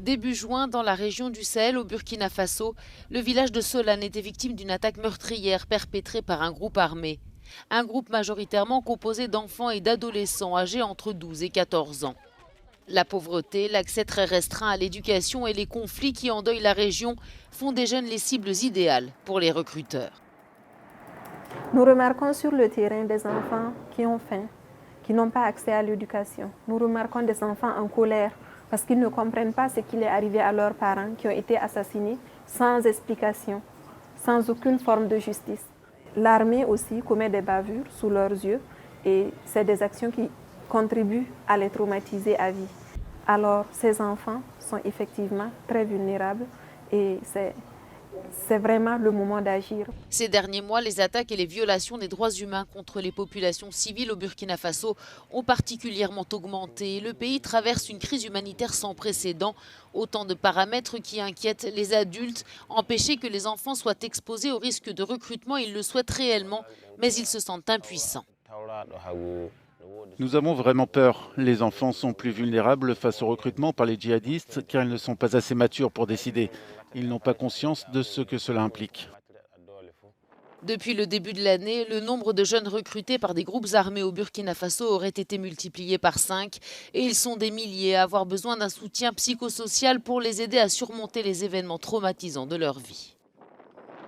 Début juin, dans la région du Sahel, au Burkina Faso, le village de Solane était victime d'une attaque meurtrière perpétrée par un groupe armé. Un groupe majoritairement composé d'enfants et d'adolescents âgés entre 12 et 14 ans. La pauvreté, l'accès très restreint à l'éducation et les conflits qui endeuillent la région font des jeunes les cibles idéales pour les recruteurs. Nous remarquons sur le terrain des enfants qui ont faim, qui n'ont pas accès à l'éducation. Nous remarquons des enfants en colère parce qu'ils ne comprennent pas ce qu'il est arrivé à leurs parents qui ont été assassinés sans explication, sans aucune forme de justice. L'armée aussi commet des bavures sous leurs yeux et c'est des actions qui contribuent à les traumatiser à vie. Alors ces enfants sont effectivement très vulnérables et c'est vraiment le moment d'agir. Ces derniers mois, les attaques et les violations des droits humains contre les populations civiles au Burkina Faso ont particulièrement augmenté. Le pays traverse une crise humanitaire sans précédent. Autant de paramètres qui inquiètent les adultes. Empêcher que les enfants soient exposés au risque de recrutement, ils le souhaitent réellement, mais ils se sentent impuissants. Nous avons vraiment peur. Les enfants sont plus vulnérables face au recrutement par les djihadistes car ils ne sont pas assez matures pour décider. Ils n'ont pas conscience de ce que cela implique. Depuis le début de l'année, le nombre de jeunes recrutés par des groupes armés au Burkina Faso aurait été multiplié par 5 et ils sont des milliers à avoir besoin d'un soutien psychosocial pour les aider à surmonter les événements traumatisants de leur vie.